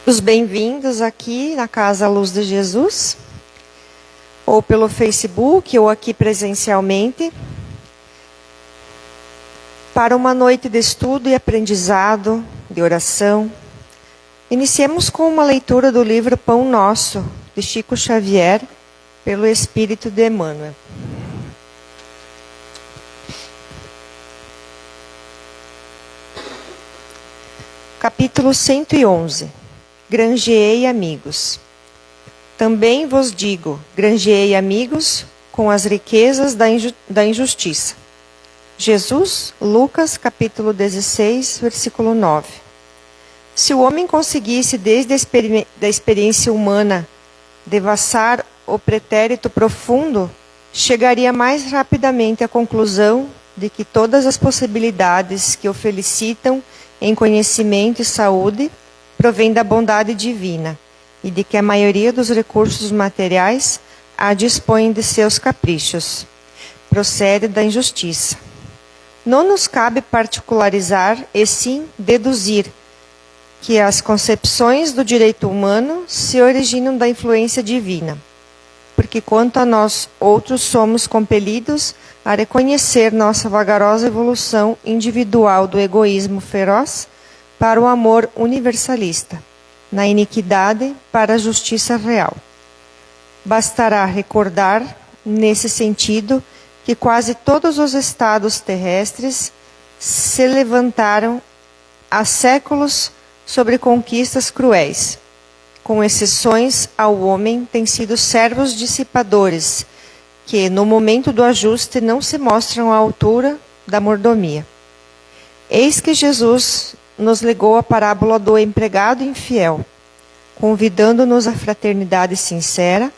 Os bem-vindos aqui na Casa Luz de Jesus, ou pelo Facebook, ou aqui presencialmente, para uma noite de estudo e aprendizado, de oração. Iniciemos com uma leitura do livro Pão Nosso, de Chico Xavier, pelo Espírito de Emmanuel. Capítulo 111. Granjeei amigos. Também vos digo, granjeei amigos com as riquezas da injustiça. Jesus, Lucas, capítulo 16, versículo 9. Se o homem conseguisse, desde a experiência humana, devassar o pretérito profundo, chegaria mais rapidamente à conclusão de que todas as possibilidades que o felicitam em conhecimento e saúde provém da bondade divina e de que a maioria dos recursos materiais a dispõe de seus caprichos. Procede da injustiça. Não nos cabe particularizar e sim deduzir que as concepções do direito humano se originam da influência divina, porque quanto a nós outros somos compelidos a reconhecer nossa vagarosa evolução individual do egoísmo feroz para o amor universalista, na iniquidade para a justiça real. Bastará recordar, nesse sentido, que quase todos os estados terrestres se levantaram há séculos sobre conquistas cruéis. Com exceções ao homem, têm sido servos dissipadores, que, no momento do ajuste, não se mostram à altura da mordomia. Eis que Jesus nos legou a parábola do empregado infiel, convidando-nos à fraternidade sincera,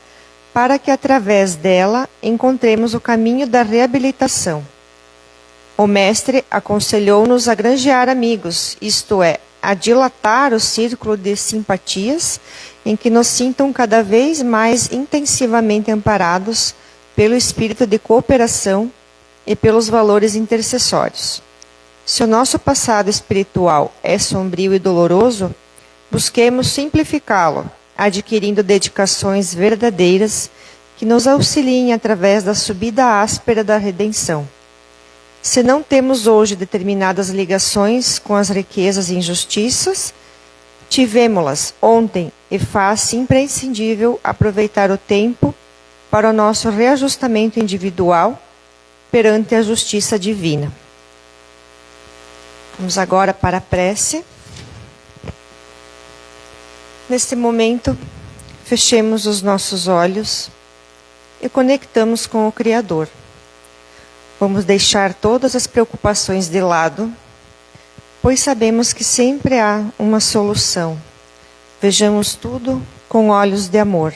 para que, através dela, encontremos o caminho da reabilitação. O Mestre aconselhou-nos a granjear amigos, isto é, a dilatar o círculo de simpatias em que nos sintam cada vez mais intensivamente amparados pelo espírito de cooperação e pelos valores intercessórios. Se o nosso passado espiritual é sombrio e doloroso, busquemos simplificá-lo, adquirindo dedicações verdadeiras que nos auxiliem através da subida áspera da redenção. Se não temos hoje determinadas ligações com as riquezas e injustiças, tivemo-las ontem e faz imprescindível aproveitar o tempo para o nosso reajustamento individual perante a justiça divina. Vamos agora para a prece. Neste momento, fechemos os nossos olhos e conectamos com o Criador. Vamos deixar todas as preocupações de lado, pois sabemos que sempre há uma solução. Vejamos tudo com olhos de amor,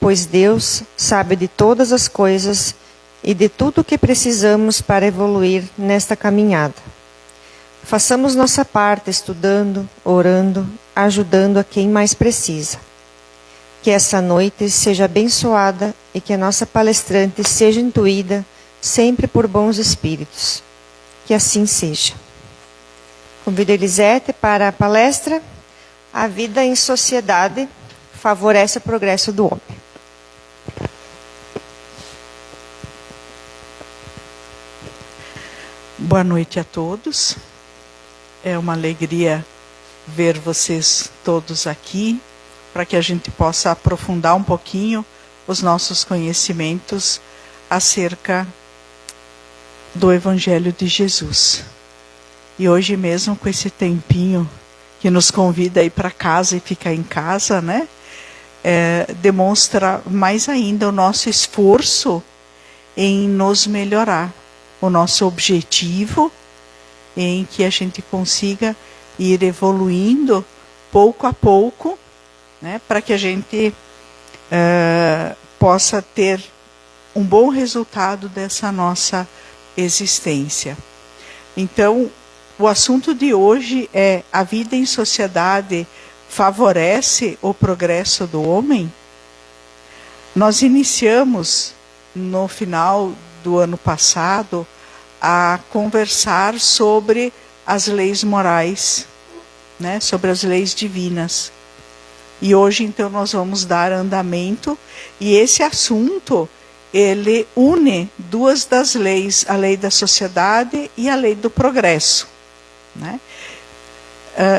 pois Deus sabe de todas as coisas e de tudo o que precisamos para evoluir nesta caminhada. Façamos nossa parte estudando, orando, ajudando a quem mais precisa. Que essa noite seja abençoada e que a nossa palestrante seja intuída sempre por bons espíritos. Que assim seja. Convido Elisete para a palestra. A vida em sociedade favorece o progresso do homem. Boa noite a todos. É uma alegria ver vocês todos aqui, para que a gente possa aprofundar um pouquinho os nossos conhecimentos acerca do Evangelho de Jesus. E hoje mesmo, com esse tempinho que nos convida a ir para casa e ficar em casa, né? Demonstra mais ainda o nosso esforço em nos melhorar, o nosso objetivo em que a gente consiga ir evoluindo pouco a pouco, né, para que a gente possa ter um bom resultado dessa nossa existência. Então, o assunto de hoje é: a vida em sociedade favorece o progresso do homem? Nós iniciamos, no final do ano passado, a conversar sobre as leis morais, né, sobre as leis divinas. E hoje, então, nós vamos dar andamento. E esse assunto, ele une duas das leis, a lei da sociedade e a lei do progresso, né?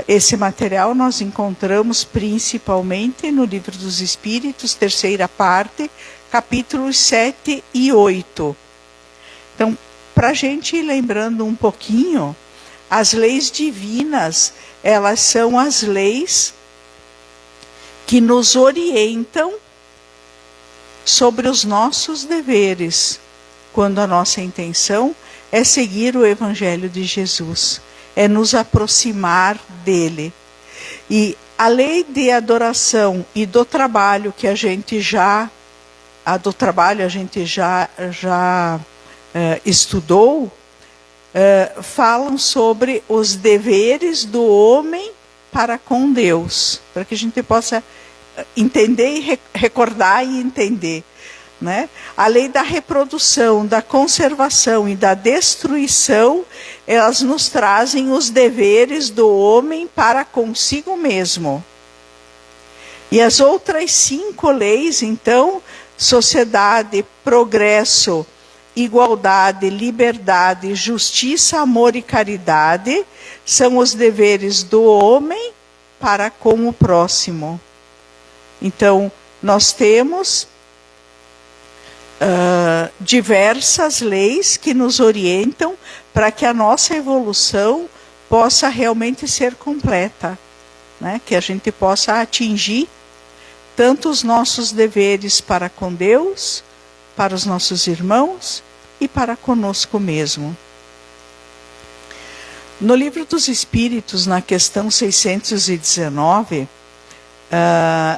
Esse material nós encontramos principalmente no Livro dos Espíritos, terceira parte, capítulos 7 e 8. Então, para a gente ir lembrando um pouquinho, as leis divinas, elas são as leis que nos orientam sobre os nossos deveres, quando a nossa intenção é seguir o Evangelho de Jesus, é nos aproximar dele. E a lei de adoração e do trabalho que a gente já estudou, falam sobre os deveres do homem para com Deus, para que a gente possa entender e recordar e entender, né? A lei da reprodução, da conservação e da destruição, elas nos trazem os deveres do homem para consigo mesmo. E as outras 5 leis, então, sociedade, progresso, igualdade, liberdade, justiça, amor e caridade, são os deveres do homem para com o próximo. Então, nós temos diversas leis que nos orientam para que a nossa evolução possa realmente ser completa, né? Que a gente possa atingir tanto os nossos deveres para com Deus, para os nossos irmãos e para conosco mesmo. No Livro dos Espíritos, na questão 619,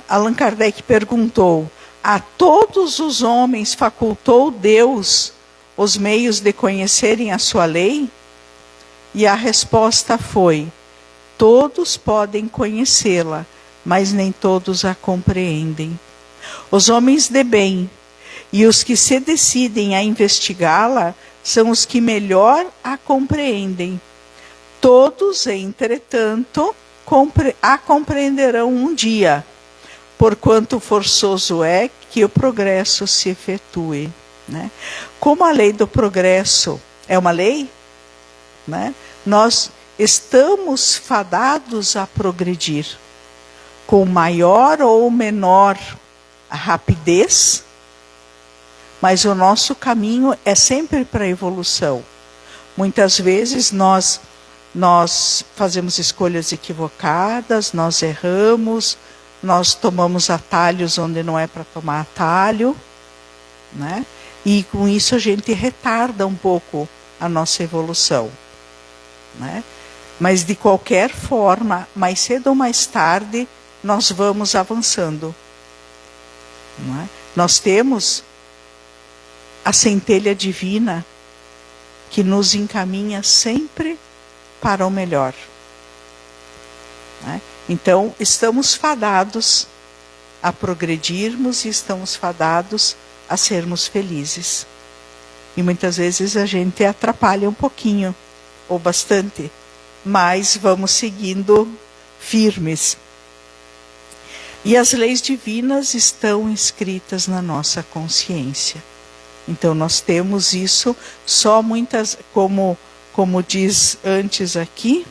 Allan Kardec perguntou: a todos os homens facultou Deus os meios de conhecerem a sua lei? E a resposta foi: todos podem conhecê-la, mas nem todos a compreendem. Os homens de bem e os que se decidem a investigá-la são os que melhor a compreendem. Todos, entretanto, a compreenderão um dia, porquanto forçoso é que o progresso se efetue, né? Como a lei do progresso é uma lei, né? Nós estamos fadados a progredir, com maior ou menor rapidez, mas o nosso caminho é sempre para a evolução. Muitas vezes nós fazemos escolhas equivocadas, nós erramos, nós tomamos atalhos onde não é para tomar atalho, né? E com isso a gente retarda um pouco a nossa evolução, né? Mas de qualquer forma, mais cedo ou mais tarde, nós vamos avançando, não é? Nós temos a centelha divina que nos encaminha sempre para o melhor, né? Então, estamos fadados a progredirmos e estamos fadados a sermos felizes. E muitas vezes a gente atrapalha um pouquinho, ou bastante, mas vamos seguindo firmes. E as leis divinas estão escritas na nossa consciência. Então, nós temos isso, só muitas, como diz antes aqui,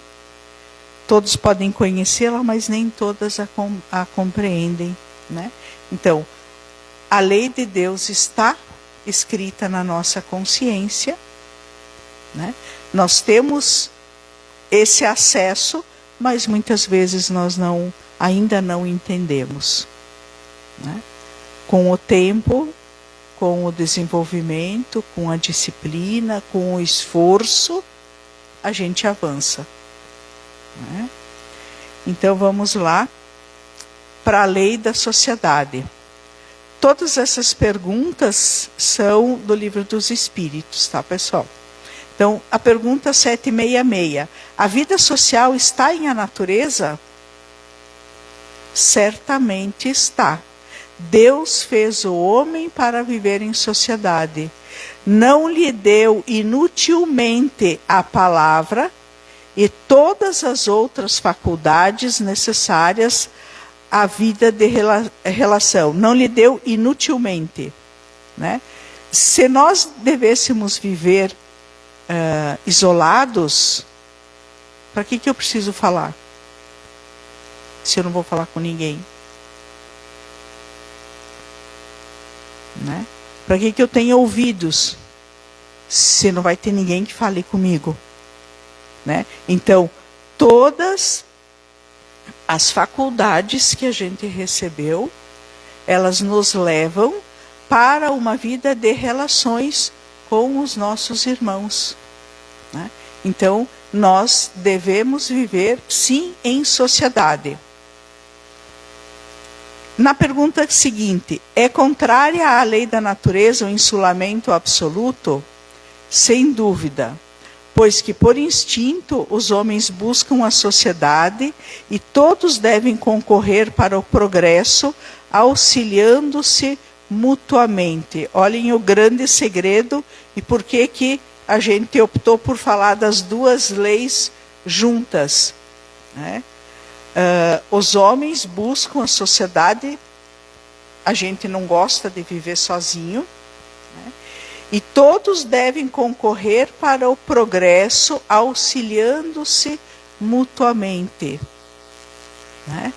todos podem conhecê-la, mas nem todas a compreendem, né? Então, a lei de Deus está escrita na nossa consciência, né? Nós temos esse acesso, mas muitas vezes nós ainda não entendemos, né? Com o tempo, com o desenvolvimento, com a disciplina, com o esforço, a gente avança, né? Então vamos lá para a lei da sociedade. Todas essas perguntas são do Livro dos Espíritos, tá, pessoal? Então, a pergunta 766. A vida social está em a natureza? Certamente está. Deus fez o homem para viver em sociedade. Não lhe deu inutilmente a palavra e todas as outras faculdades necessárias a vida de relação, não lhe deu inutilmente, né? Se nós devêssemos viver isolados, para que eu preciso falar? Se eu não vou falar com ninguém, né? Para que eu tenho ouvidos, se não vai ter ninguém que fale comigo, né? Então, todas as faculdades que a gente recebeu, elas nos levam para uma vida de relações com os nossos irmãos, né? Então, nós devemos viver, sim, em sociedade. Na pergunta seguinte, é contrária à lei da natureza o insulamento absoluto? Sem dúvida, pois que por instinto os homens buscam a sociedade e todos devem concorrer para o progresso, auxiliando-se mutuamente. Olhem o grande segredo e por que a gente optou por falar das duas leis juntas, né? Os homens buscam a sociedade, a gente não gosta de viver sozinho, né? E todos devem concorrer para o progresso, auxiliando-se mutuamente, né?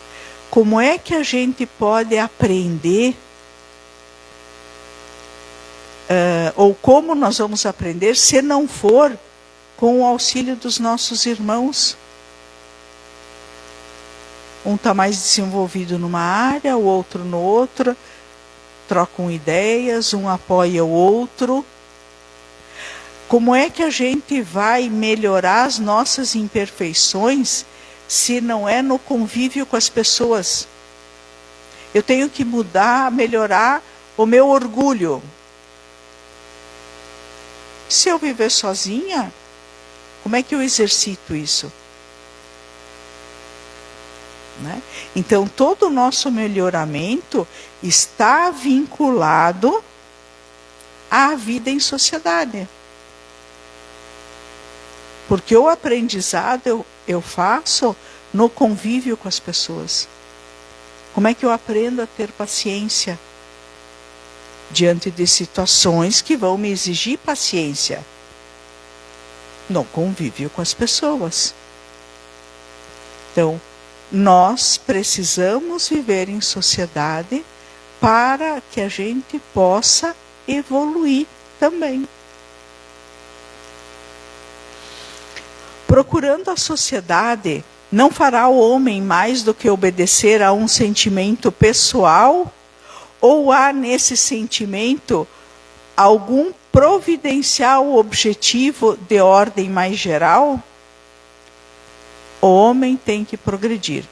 Como é que a gente pode aprender, ou como nós vamos aprender, se não for com o auxílio dos nossos irmãos? Um está mais desenvolvido numa área, o outro no outro, trocam ideias, um apoia o outro. Como é que a gente vai melhorar as nossas imperfeições se não é no convívio com as pessoas? Eu tenho que mudar, melhorar o meu orgulho. Se eu viver sozinha, como é que eu exercito isso? Né? Então, todo o nosso melhoramento está vinculado à vida em sociedade. Porque o aprendizado eu faço no convívio com as pessoas. Como é que eu aprendo a ter paciência diante de situações que vão me exigir paciência? No convívio com as pessoas. Então, nós precisamos viver em sociedade para que a gente possa evoluir também. Procurando a sociedade, não fará o homem mais do que obedecer a um sentimento pessoal? Ou há nesse sentimento algum providencial objetivo de ordem mais geral? O homem tem que progredir.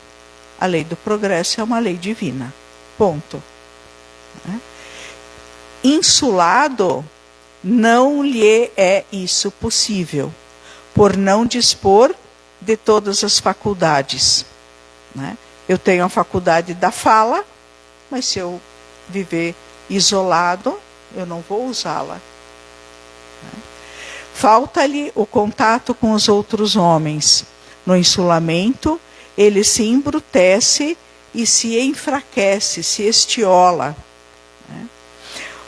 A lei do progresso é uma lei divina. Ponto. Insulado, não lhe é isso possível, por não dispor de todas as faculdades, né? Eu tenho a faculdade da fala, mas se eu viver isolado, eu não vou usá-la. Falta-lhe o contato com os outros homens. No insulamento, ele se embrutece e se enfraquece, se estiola.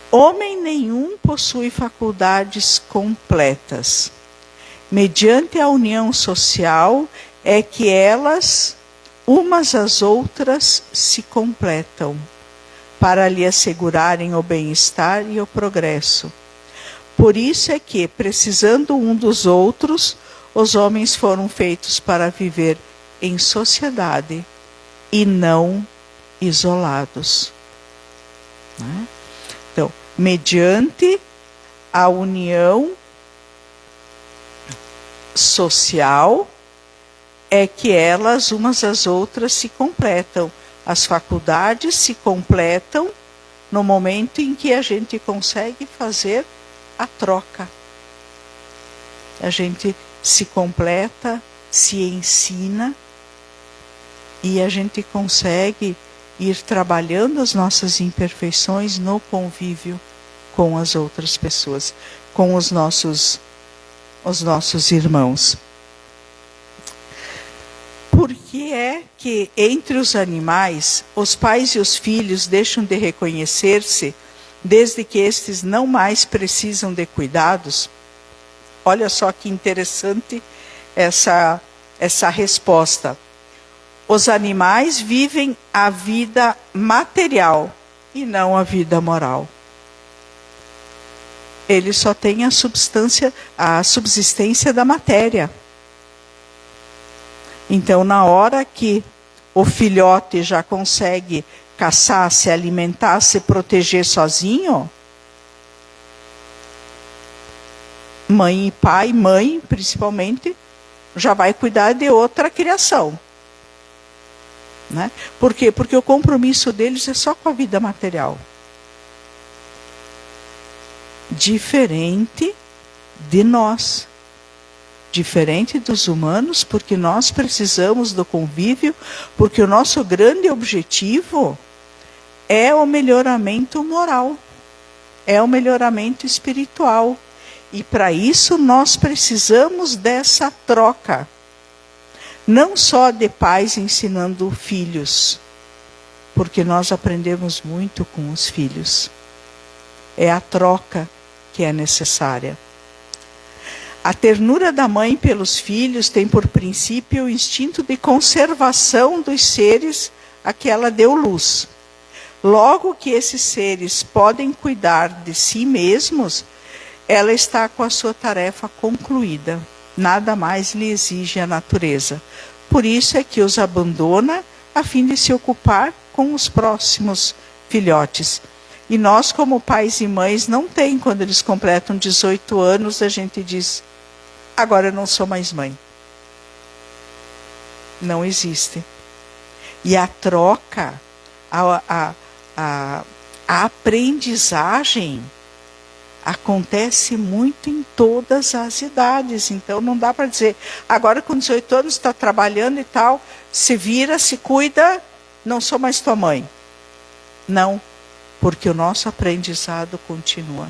Homem nenhum possui faculdades completas. Mediante a união social é que elas, umas às outras, se completam, para lhe assegurarem o bem-estar e o progresso. Por isso é que, precisando um dos outros, os homens foram feitos para viver em sociedade e não isolados. Então, mediante a união social, é que elas, umas às outras, se completam. As faculdades se completam no momento em que a gente consegue fazer a troca. A gente se completa, se ensina e a gente consegue ir trabalhando as nossas imperfeições no convívio com as outras pessoas, com os nossos irmãos. Por que é que entre os animais, os pais e os filhos deixam de reconhecer-se desde que estes não mais precisam de cuidados? Olha só que interessante essa resposta. Os animais vivem a vida material e não a vida moral. Eles só têm a subsistência da matéria. Então, na hora que o filhote já consegue caçar, se alimentar, se proteger sozinho, mãe e pai, mãe principalmente, já vai cuidar de outra criação. Né? Por quê? Porque o compromisso deles é só com a vida material. Diferente de nós. Diferente dos humanos, porque nós precisamos do convívio, porque o nosso grande objetivo é o melhoramento moral, é o melhoramento espiritual. E para isso nós precisamos dessa troca. Não só de pais ensinando filhos, porque nós aprendemos muito com os filhos. É a troca que é necessária. A ternura da mãe pelos filhos tem por princípio o instinto de conservação dos seres a que ela deu luz. Logo que esses seres podem cuidar de si mesmos, ela está com a sua tarefa concluída. Nada mais lhe exige a natureza. Por isso é que os abandona a fim de se ocupar com os próximos filhotes. E nós, como pais e mães, não tem, quando eles completam 18 anos, a gente diz, agora eu não sou mais mãe. Não existe. E a troca, a aprendizagem acontece muito em todas as idades. Então não dá para dizer, agora com 18 anos está trabalhando e tal, se vira, se cuida, não sou mais tua mãe. Não, porque o nosso aprendizado continua.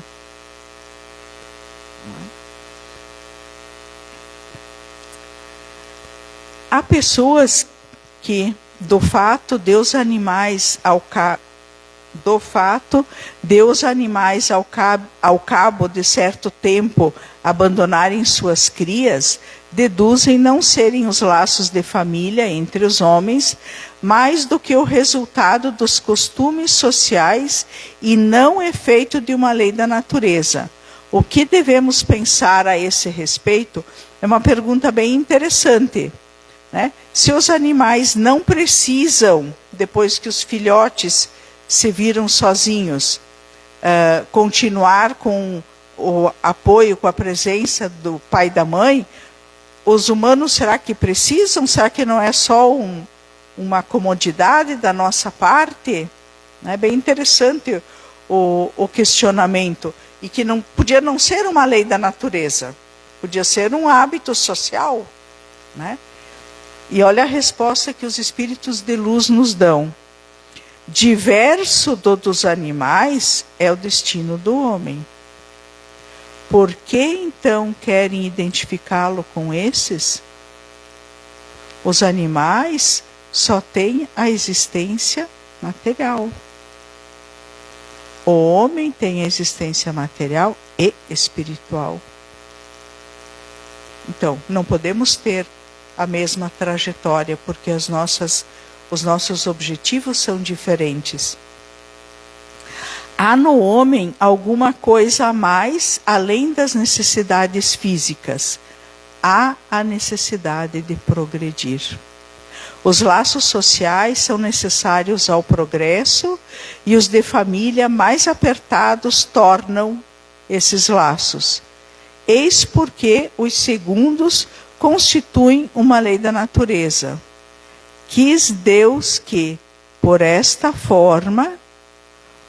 Há pessoas que, do fato de os animais ao cabo de certo tempo abandonarem suas crias, deduzem não serem os laços de família entre os homens, mais do que o resultado dos costumes sociais e não efeito de uma lei da natureza. O que devemos pensar a esse respeito é uma pergunta bem interessante. Né? Se os animais não precisam, depois que os filhotes se viram sozinhos, continuar com o apoio, com a presença do pai e da mãe, os humanos será que precisam? Será que não é só uma comodidade da nossa parte? É bem interessante o questionamento. E que não podia não ser uma lei da natureza, podia ser um hábito social. Né? E olha a resposta que os espíritos de luz nos dão. Diverso dos animais é o destino do homem. Por que então querem identificá-lo com esses? Os animais só têm a existência material. O homem tem a existência material e espiritual. Então, não podemos ter a mesma trajetória, porque os nossos objetivos são diferentes. Há no homem alguma coisa a mais, além das necessidades físicas. Há a necessidade de progredir. Os laços sociais são necessários ao progresso e os de família mais apertados tornam esses laços. Eis porque os segundos constituem uma lei da natureza. Quis Deus que, por esta forma,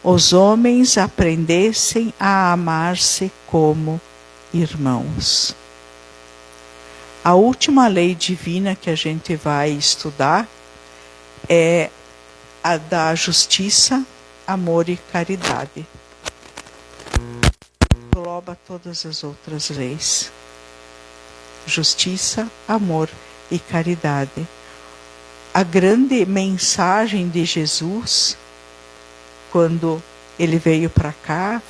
os homens aprendessem a amar-se como irmãos. A última lei divina que a gente vai estudar é a da justiça, amor e caridade. Engloba todas as outras leis. Justiça, amor e caridade. a grande mensagem de Jesus, quando ele veio para cá,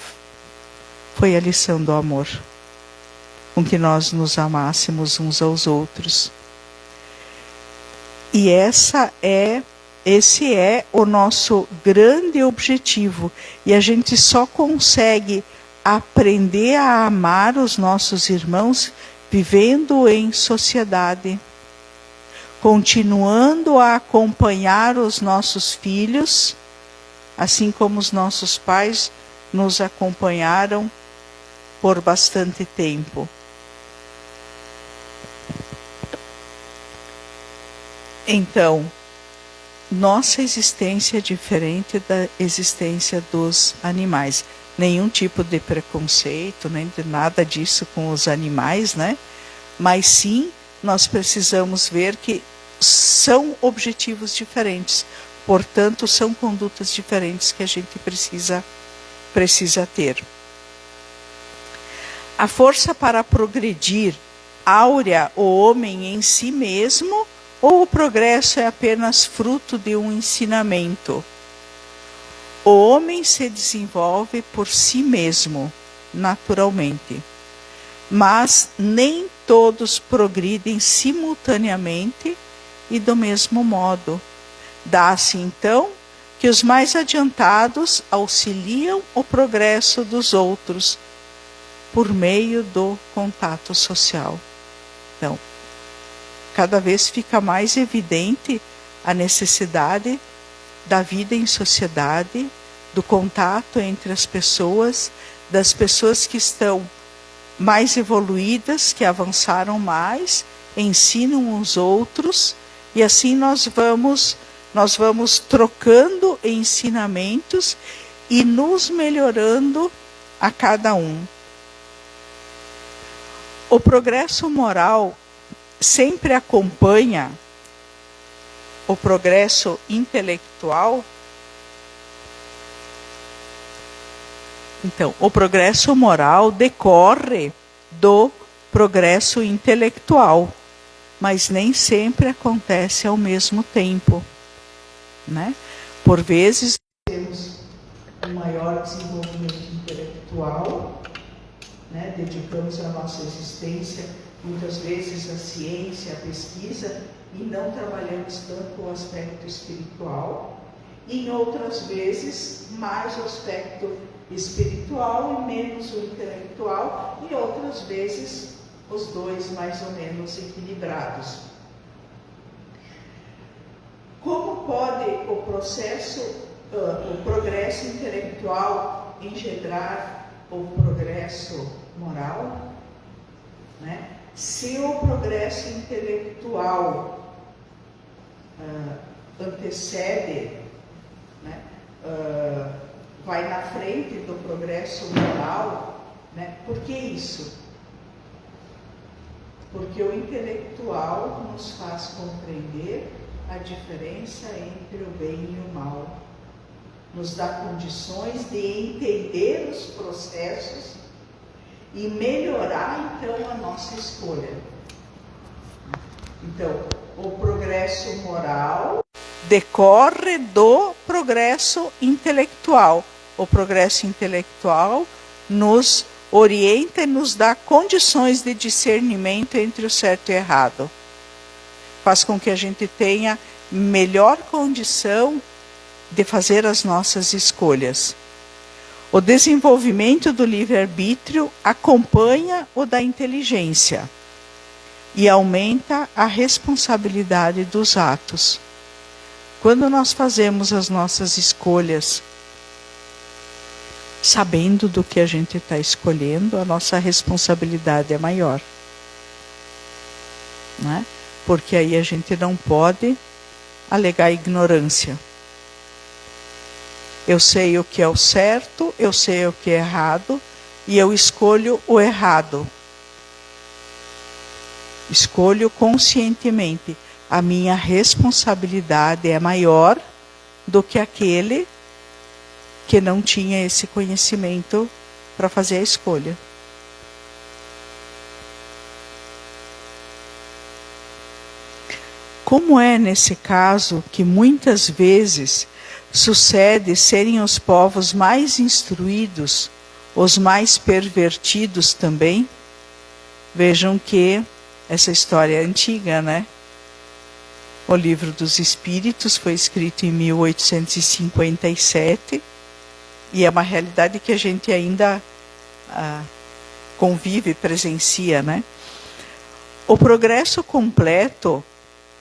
foi a lição do amor, com que nós nos amássemos uns aos outros. E esse é o nosso grande objetivo. E a gente só consegue aprender a amar os nossos irmãos vivendo em sociedade, continuando a acompanhar os nossos filhos, assim como os nossos pais nos acompanharam por bastante tempo. Então, nossa existência é diferente da existência dos animais. Nenhum tipo de preconceito, nem de nada disso com os animais, né? Mas sim, nós precisamos ver que são objetivos diferentes. Portanto, são condutas diferentes que a gente precisa ter. A força para progredir áurea o homem em si mesmo, ou o progresso é apenas fruto de um ensinamento? O homem se desenvolve por si mesmo, naturalmente. Mas nem todos progridem simultaneamente e do mesmo modo. Dá-se então que os mais adiantados auxiliam o progresso dos outros por meio do contato social. Então, cada vez fica mais evidente a necessidade da vida em sociedade, do contato entre as pessoas, das pessoas que estão mais evoluídas, que avançaram mais, ensinam os outros, e assim nós vamos trocando ensinamentos e nos melhorando a cada um. O progresso moral sempre acompanha o progresso intelectual. Então, o progresso moral decorre do progresso intelectual, mas nem sempre acontece ao mesmo tempo, né? Por vezes temos um maior desenvolvimento intelectual, né? Dedicamos a nossa existência muitas vezes à ciência, à pesquisa, e não trabalhamos tanto o aspecto espiritual. E em outras vezes, mais o aspecto espiritual e menos o intelectual, e outras vezes os dois mais ou menos equilibrados. Como pode o progresso intelectual engendrar o progresso moral? Né? Se o progresso intelectual antecede, né, vai na frente do progresso moral, né? Por que isso? Porque o intelectual nos faz compreender a diferença entre o bem e o mal, nos dá condições de entender os processos e melhorar então a nossa escolha. Então, o progresso moral decorre do progresso intelectual. O progresso intelectual nos orienta e nos dá condições de discernimento entre o certo e o errado. Faz com que a gente tenha melhor condição de fazer as nossas escolhas. O desenvolvimento do livre-arbítrio acompanha o da inteligência e aumenta a responsabilidade dos atos. Quando nós fazemos as nossas escolhas sabendo do que a gente está escolhendo, a nossa responsabilidade é maior, né? Porque aí a gente não pode alegar ignorância. Eu sei o que é o certo, eu sei o que é errado, e eu escolho o errado. Escolho conscientemente. A minha responsabilidade é maior do que aquele que não tinha esse conhecimento para fazer a escolha. como é nesse caso que muitas vezes sucede serem os povos mais instruídos, os mais pervertidos também? Vejam que essa história é antiga, né? O Livro dos Espíritos foi escrito em 1857 e é uma realidade que a gente ainda convive, presencia, né? O progresso completo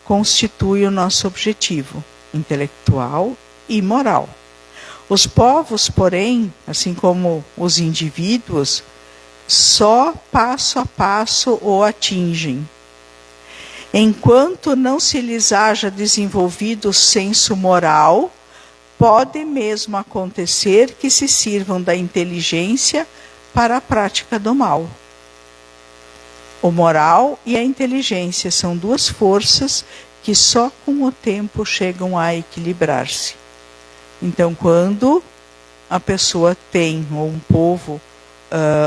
constitui o nosso objetivo intelectual e moral. Os povos, porém, assim como os indivíduos, só passo a passo o atingem. Enquanto não se lhes haja desenvolvido o senso moral, pode mesmo acontecer que se sirvam da inteligência para a prática do mal. O moral e a inteligência são duas forças que só com o tempo chegam a equilibrar-se. Então, quando a pessoa tem, ou um povo,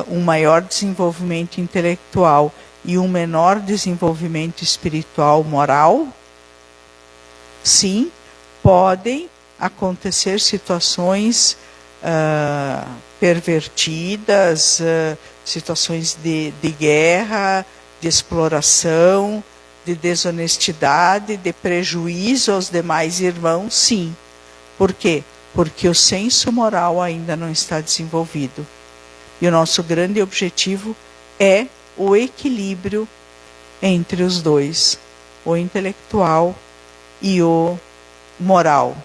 um maior desenvolvimento intelectual e um menor desenvolvimento espiritual, moral, sim, podem acontecer situações pervertidas, situações de guerra, de exploração, de desonestidade, de prejuízo aos demais irmãos, sim. Por quê? Porque o senso moral ainda não está desenvolvido. E o nosso grande objetivo é o equilíbrio entre os dois, o intelectual e o moral.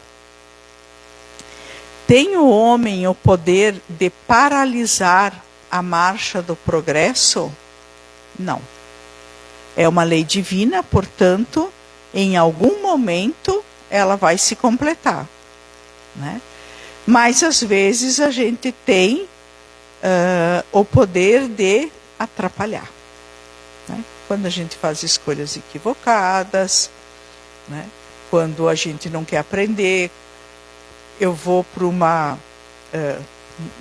Tem o homem o poder de paralisar a marcha do progresso? Não. É uma lei divina, portanto, em algum momento ela vai se completar, né? Mas às vezes a gente tem o poder de atrapalhar, né? Quando a gente faz escolhas equivocadas, né? Quando a gente não quer aprender, eu vou para uma,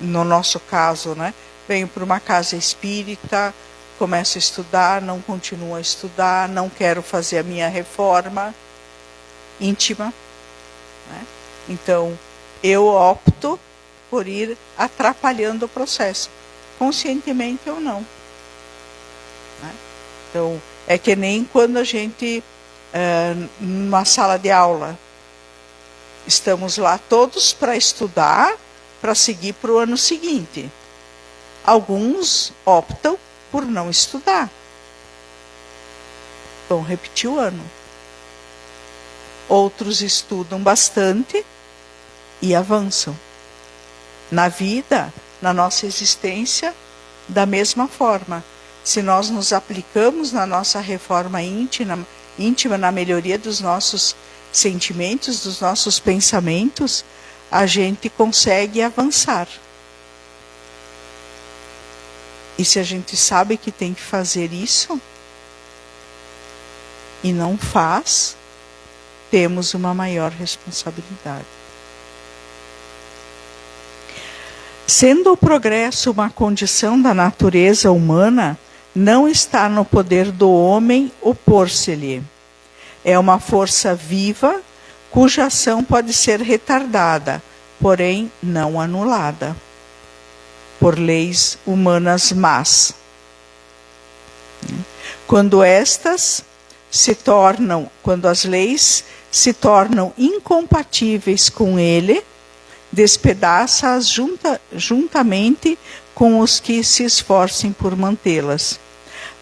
no nosso caso, né? Venho para uma casa espírita, começo a estudar, não continuo a estudar, não quero fazer a minha reforma íntima, né? Então, eu opto por ir atrapalhando o processo, conscientemente ou não, né? Então, é que nem quando a gente, numa sala de aula, estamos lá todos para estudar, para seguir para o ano seguinte. Alguns optam por não estudar, vão repetir o ano. Outros estudam bastante e avançam. Na vida, na nossa existência, da mesma forma. Se nós nos aplicamos na nossa reforma íntima, na melhoria dos nossos sentimentos, dos nossos pensamentos, a gente consegue avançar. E se a gente sabe que tem que fazer isso e não faz, temos uma maior responsabilidade. Sendo o progresso uma condição da natureza humana, não está no poder do homem opor-se-lhe. É uma força viva, cuja ação pode ser retardada, porém não anulada, por leis humanas más. Quando as leis se tornam incompatíveis com ele, despedaça-as juntamente com os que se esforcem por mantê-las.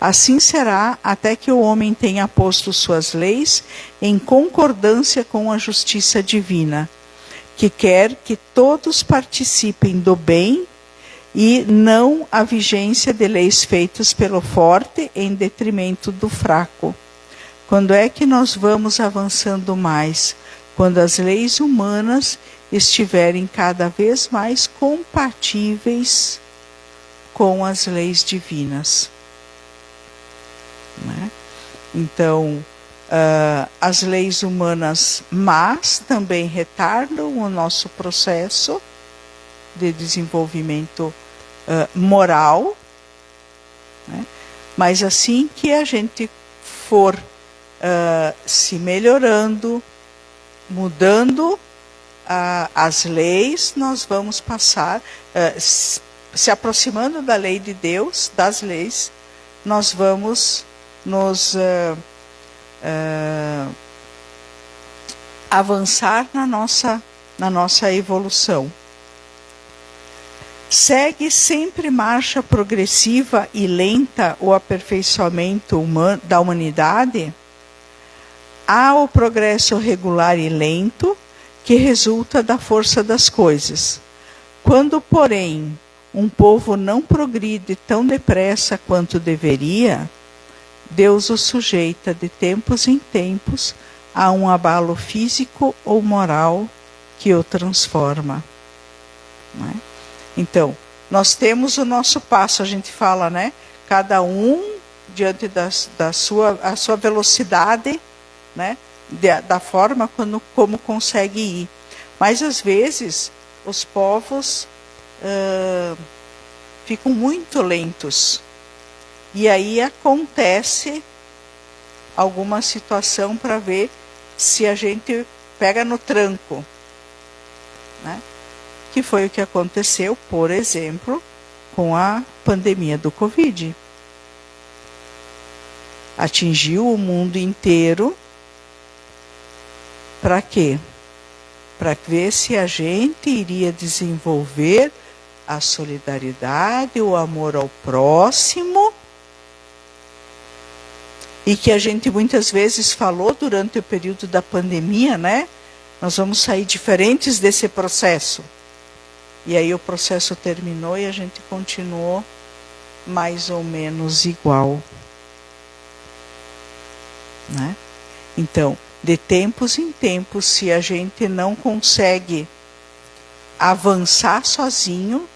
Assim será até que o homem tenha posto suas leis em concordância com a justiça divina, que quer que todos participem do bem e não a vigência de leis feitas pelo forte em detrimento do fraco. Quando é que nós vamos avançando mais? Quando as leis humanas estiverem cada vez mais compatíveis com as leis divinas, né? Então, as leis humanas más também retardam o nosso processo de desenvolvimento moral, né? Mas assim que a gente for se melhorando, mudando as leis, nós vamos passar, se aproximando da lei de Deus, das leis, nós vamos nos avançar na nossa evolução. Segue sempre marcha progressiva e lenta o aperfeiçoamento da humanidade? Há o progresso regular e lento que resulta da força das coisas. Quando, porém, um povo não progride tão depressa quanto deveria, Deus o sujeita de tempos em tempos a um abalo físico ou moral que o transforma. Não é? Então, nós temos o nosso passo, a gente fala, né? Cada um diante da sua velocidade, né? Da forma como consegue ir. Mas às vezes os povos ficam muito lentos. E aí acontece alguma situação para ver se a gente pega no tranco, né? Que foi o que aconteceu, por exemplo, com a pandemia do Covid. Atingiu o mundo inteiro. Para quê? Para ver se a gente iria desenvolver a solidariedade, o amor ao próximo, e que a gente muitas vezes falou durante o período da pandemia, né? Nós vamos sair diferentes desse processo. E aí o processo terminou e a gente continuou mais ou menos igual, né? Então, de tempos em tempos, se a gente não consegue avançar sozinho,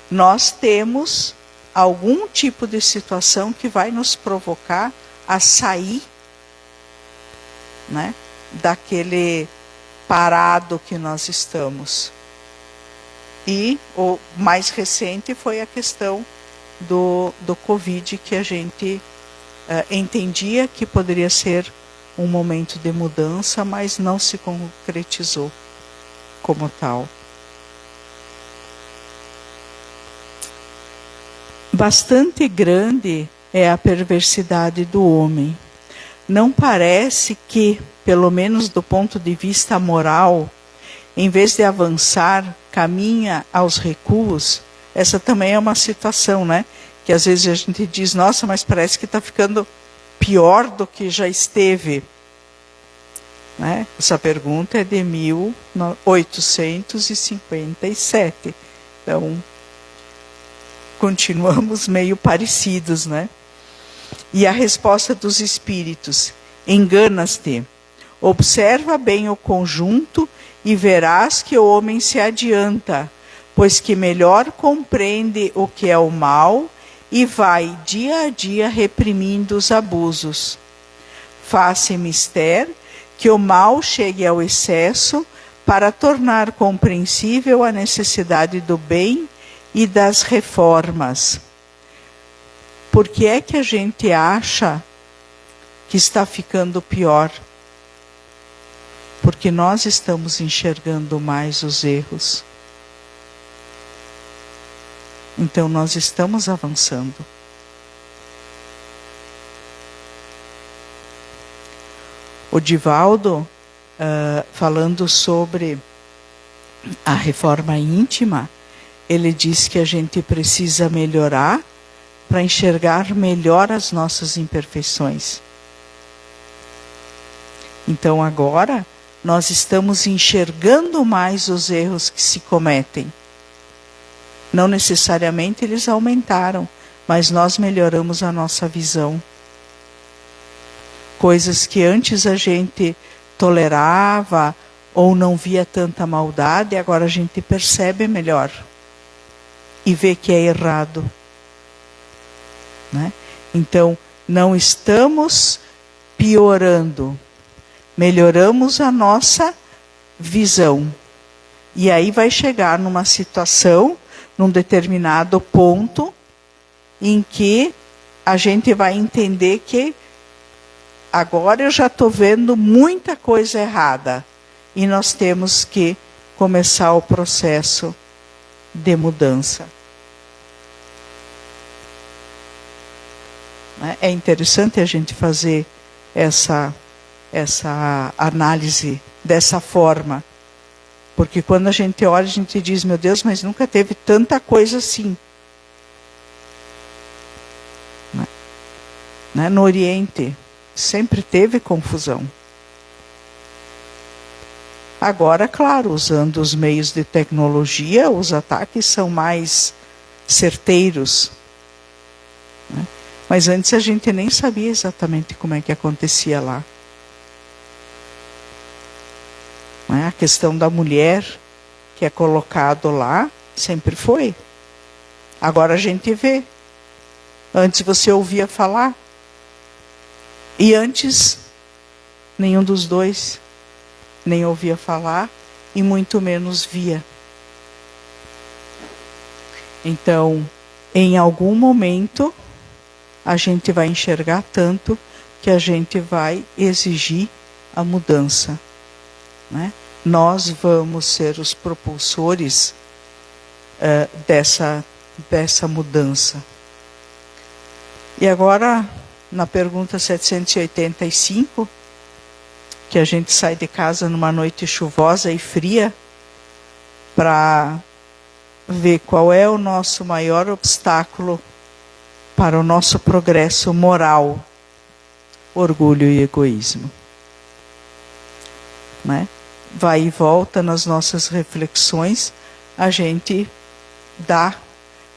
nós temos algum tipo de situação que vai nos provocar a sair, né, daquele parado que nós estamos. E o mais recente foi a questão do Covid, que a gente entendia que poderia ser um momento de mudança, mas não se concretizou como tal. Bastante grande é a perversidade do homem. Não parece que, pelo menos do ponto de vista moral, em vez de avançar, caminha aos recuos? Essa também é uma situação, né? Que às vezes a gente diz, nossa, mas parece que está ficando pior do que já esteve. Né? Essa pergunta é de 1857. Então, continuamos meio parecidos, né? E a resposta dos espíritos: enganas-te, observa bem o conjunto e verás que o homem se adianta, pois que melhor compreende o que é o mal e vai dia a dia reprimindo os abusos. Faz-se mister que o mal chegue ao excesso para tornar compreensível a necessidade do bem e das reformas. Por que é que a gente acha que está ficando pior? Porque nós estamos enxergando mais os erros. Então nós estamos avançando. O Divaldo, falando sobre a reforma íntima, ele diz que a gente precisa melhorar para enxergar melhor as nossas imperfeições. Então agora nós estamos enxergando mais os erros que se cometem. Não necessariamente eles aumentaram, mas nós melhoramos a nossa visão. Coisas que antes a gente tolerava ou não via tanta maldade, agora a gente percebe melhor e vê que é errado. Né? Então, não estamos piorando, melhoramos a nossa visão. E aí vai chegar numa situação, num determinado ponto, em que a gente vai entender que agora eu já estou vendo muita coisa errada. E nós temos que começar o processo de mudança. É interessante a gente fazer essa análise dessa forma. Porque quando a gente olha, a gente diz, meu Deus, mas nunca teve tanta coisa assim. No Oriente, sempre teve confusão. Agora, claro, usando os meios de tecnologia, os ataques são mais certeiros. Mas antes a gente nem sabia exatamente como é que acontecia lá. A questão da mulher que é colocado lá, sempre foi. Agora a gente vê. Antes você ouvia falar. E antes, nenhum dos dois nem ouvia falar e muito menos via. Então, em algum momento, a gente vai enxergar tanto que a gente vai exigir a mudança. Nós vamos ser os propulsores dessa mudança. E agora, na pergunta 785, que a gente sai de casa numa noite chuvosa e fria para ver qual é o nosso maior obstáculo para o nosso progresso moral: orgulho e egoísmo. Vai e volta nas nossas reflexões, a gente dá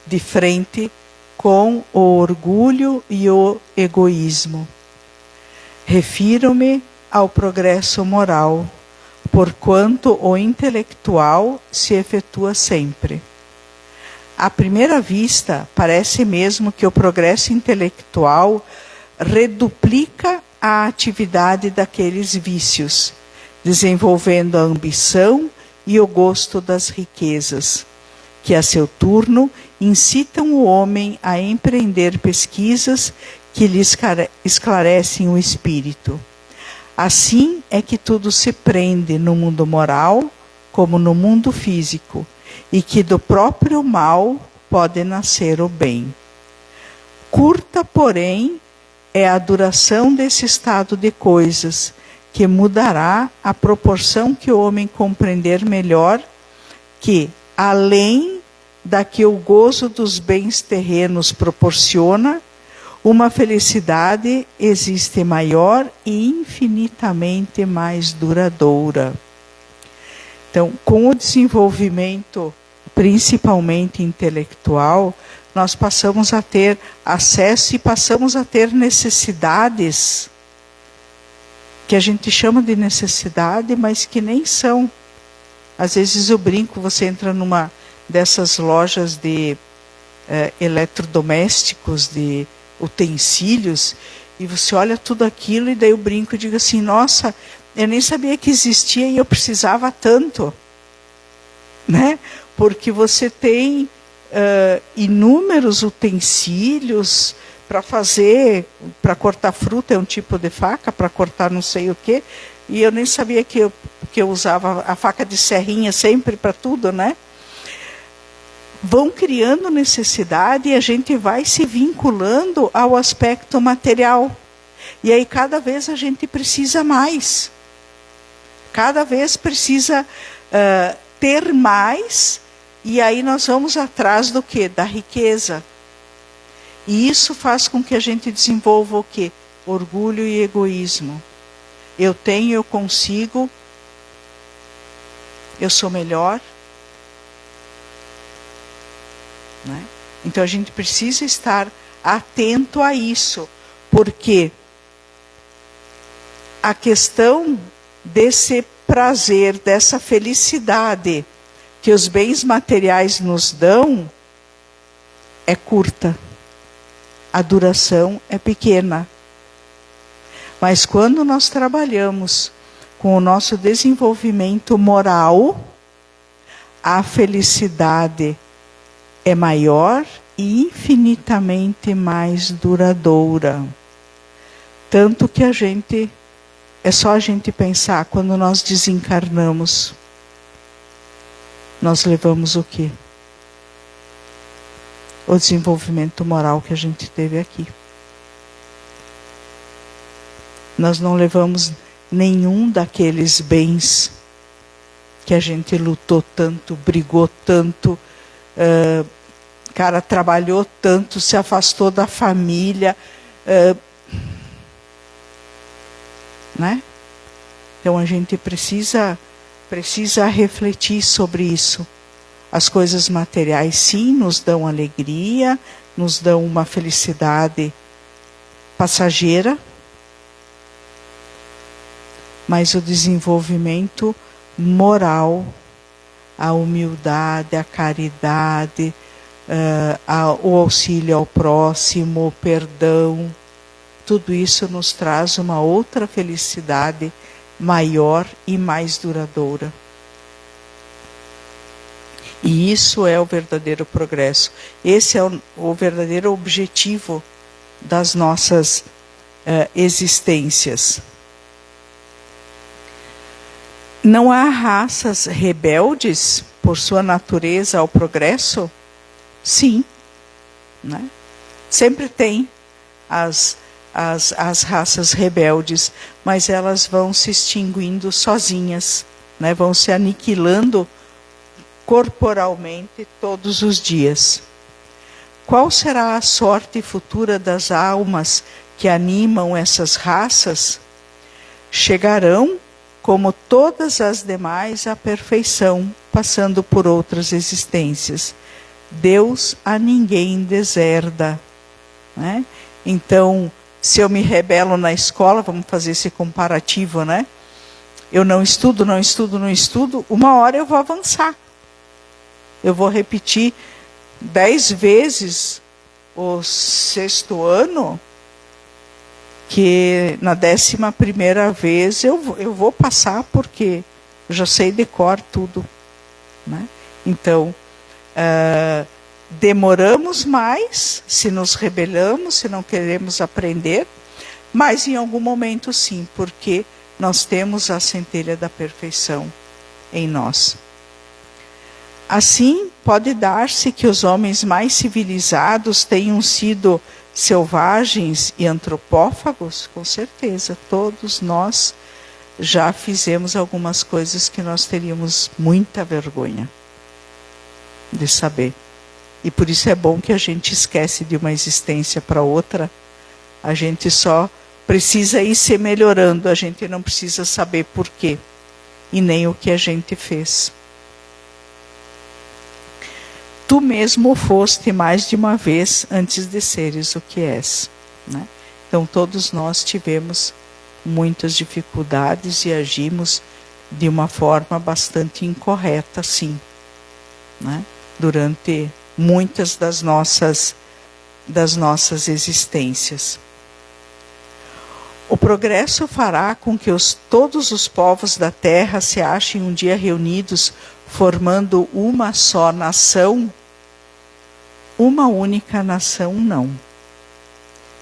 de frente com o orgulho e o egoísmo. Refiro-me ao progresso moral, porquanto o intelectual se efetua sempre. À primeira vista, parece mesmo que o progresso intelectual reduplica a atividade daqueles vícios, desenvolvendo a ambição e o gosto das riquezas, que a seu turno incitam o homem a empreender pesquisas que lhe esclarecem o espírito. Assim é que tudo se prende no mundo moral como no mundo físico, e que do próprio mal pode nascer o bem. Curta, porém, é a duração desse estado de coisas, que mudará à proporção que o homem compreender melhor que, além da que o gozo dos bens terrenos proporciona, uma felicidade existe maior e infinitamente mais duradoura. Então, com o desenvolvimento, principalmente intelectual, nós passamos a ter acesso e passamos a ter necessidades que a gente chama de necessidade, mas que nem são. Às vezes eu brinco, você entra numa dessas lojas de eletrodomésticos, de utensílios, e você olha tudo aquilo, e daí eu brinco e digo assim, nossa, eu nem sabia que existia e eu precisava tanto. Porque você tem inúmeros utensílios para fazer, para cortar fruta, é um tipo de faca, para cortar não sei o quê, e eu nem sabia que eu usava a faca de serrinha sempre para tudo, Vão criando necessidade e a gente vai se vinculando ao aspecto material. E aí cada vez a gente precisa mais. Cada vez precisa ter mais, e aí nós vamos atrás do quê? Da riqueza. E isso faz com que a gente desenvolva o quê? Orgulho e egoísmo. Eu tenho, eu consigo, eu sou melhor. Então a gente precisa estar atento a isso, porque a questão desse prazer, dessa felicidade que os bens materiais nos dão é curta. A duração é pequena. Mas quando nós trabalhamos com o nosso desenvolvimento moral, a felicidade é maior e infinitamente mais duradoura. Tanto que é só a gente pensar, quando nós desencarnamos, nós levamos o quê? O desenvolvimento moral que a gente teve aqui. Nós não levamos nenhum daqueles bens que a gente lutou tanto, brigou tanto, cara, trabalhou tanto, se afastou da família, né? Então a gente precisa refletir sobre isso. As coisas materiais, sim, nos dão alegria, nos dão uma felicidade passageira, mas o desenvolvimento moral, a humildade, a caridade, o auxílio ao próximo, o perdão, tudo isso nos traz uma outra felicidade maior e mais duradoura. E isso é o verdadeiro progresso. Esse é o verdadeiro objetivo das nossas existências. Não há raças rebeldes por sua natureza ao progresso? Sim, né? Sempre tem as raças rebeldes, mas elas vão se extinguindo sozinhas, né? Vão se aniquilando corporalmente todos os dias. Qual será a sorte futura das almas que animam essas raças? Chegarão, como todas as demais, à perfeição, passando por outras existências. Deus a ninguém deserda, né? Então, se eu me rebelo na escola, vamos fazer esse comparativo, né? Eu não estudo, uma hora eu vou avançar. Eu vou repetir 10 vezes o 6º ano, que na 11ª vez eu vou passar, porque eu já sei de cor tudo, né? Então, demoramos mais, se nos rebelamos, se não queremos aprender, mas em algum momento sim, porque nós temos a centelha da perfeição em nós. Assim, pode dar-se que os homens mais civilizados tenham sido selvagens e antropófagos? Com certeza, todos nós já fizemos algumas coisas que nós teríamos muita vergonha de saber. E por isso é bom que a gente esquece de uma existência para outra. A gente só precisa ir se melhorando, a gente não precisa saber por quê e nem o que a gente fez. Tu mesmo foste mais de uma vez antes de seres o que és, né? Então todos nós tivemos muitas dificuldades e agimos de uma forma bastante incorreta, sim, né? Durante muitas das nossas existências. O progresso fará com que todos os povos da Terra se achem um dia reunidos, formando uma só nação? Uma única nação, não.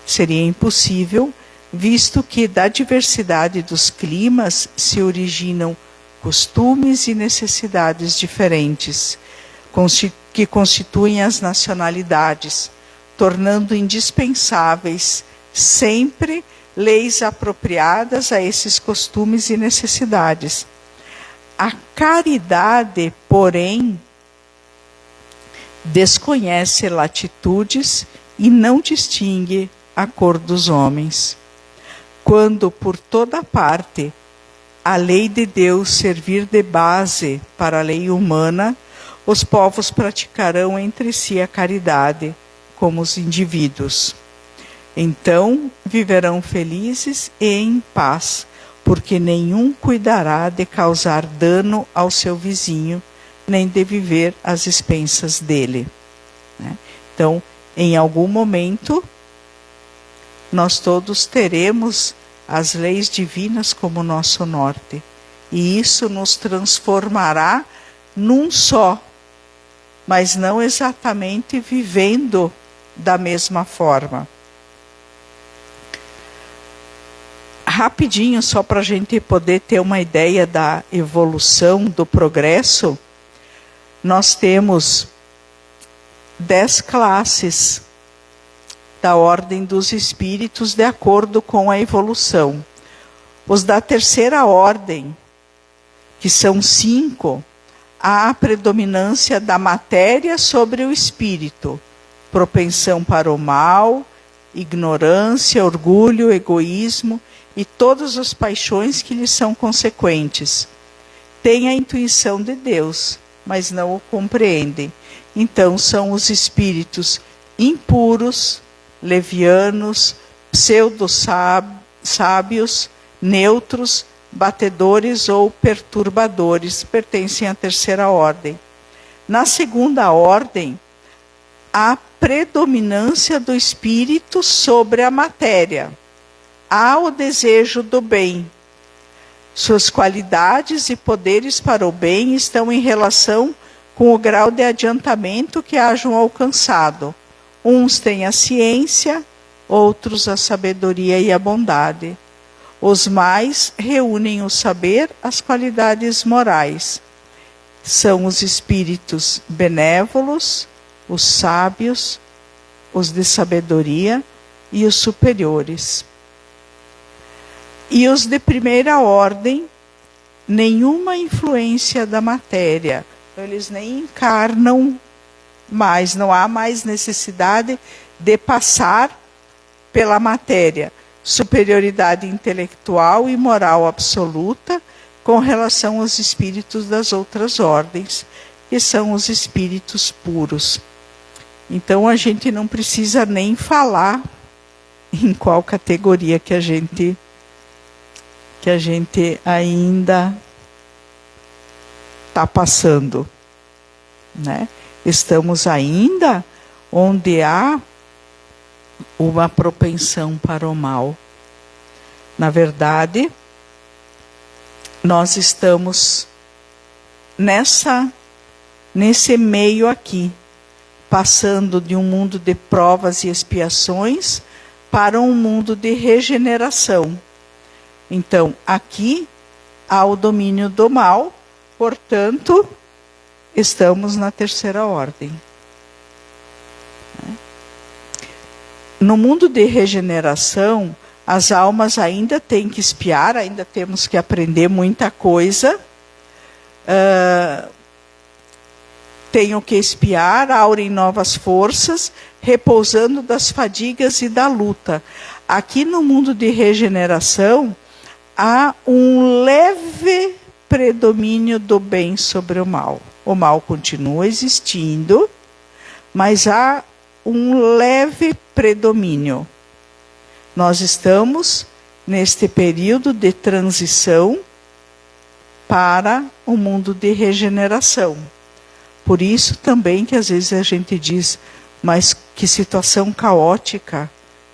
Seria impossível, visto que da diversidade dos climas se originam costumes e necessidades diferentes, que constituem as nacionalidades, tornando indispensáveis sempre leis apropriadas a esses costumes e necessidades. A caridade, porém, desconhece latitudes e não distingue a cor dos homens. Quando por toda parte a lei de Deus servir de base para a lei humana, os povos praticarão entre si a caridade, como os indivíduos. Então viverão felizes e em paz, porque nenhum cuidará de causar dano ao seu vizinho, nem de viver às expensas dele, né? Então, em algum momento, nós todos teremos as leis divinas como nosso norte. E isso nos transformará num só, mas não exatamente vivendo da mesma forma. rapidinho, só para a gente poder ter uma ideia da evolução, do progresso, nós temos 10 classes da ordem dos espíritos de acordo com a evolução. Os da terceira ordem, que são 5, há a predominância da matéria sobre o espírito, propensão para o mal, ignorância, orgulho, egoísmo e todas as paixões que lhes são consequentes. Têm a intuição de Deus, mas não o compreendem. Então são os espíritos impuros, levianos, pseudo-sábios, neutros, batedores ou perturbadores, pertencem à terceira ordem. Na segunda ordem, há predominância do espírito sobre a matéria. Há o desejo do bem. Suas qualidades e poderes para o bem estão em relação com o grau de adiantamento que hajam alcançado. Uns têm a ciência, outros a sabedoria e a bondade. Os mais reúnem o saber, as qualidades morais. São os espíritos benévolos, os sábios, os de sabedoria e os superiores. E os de primeira ordem, nenhuma influência da matéria. Eles nem encarnam mais, não há mais necessidade de passar pela matéria. Superioridade intelectual e moral absoluta com relação aos espíritos das outras ordens, que são os espíritos puros. Então a gente não precisa nem falar em qual categoria que a gente ainda está passando, né? Estamos ainda onde há uma propensão para o mal. Na verdade, nós estamos nesse meio aqui, passando de um mundo de provas e expiações para um mundo de regeneração. Então, aqui há o domínio do mal, portanto, estamos na terceira ordem. No mundo de regeneração, as almas ainda têm que expiar, ainda temos que aprender muita coisa. Tenho que expiar, aurem novas forças, repousando das fadigas e da luta. Aqui no mundo de regeneração, há um leve predomínio do bem sobre o mal. O mal continua existindo, mas há um leve predomínio. Nós estamos neste período de transição para o mundo de regeneração. Por isso também que às vezes a gente diz, mas que situação caótica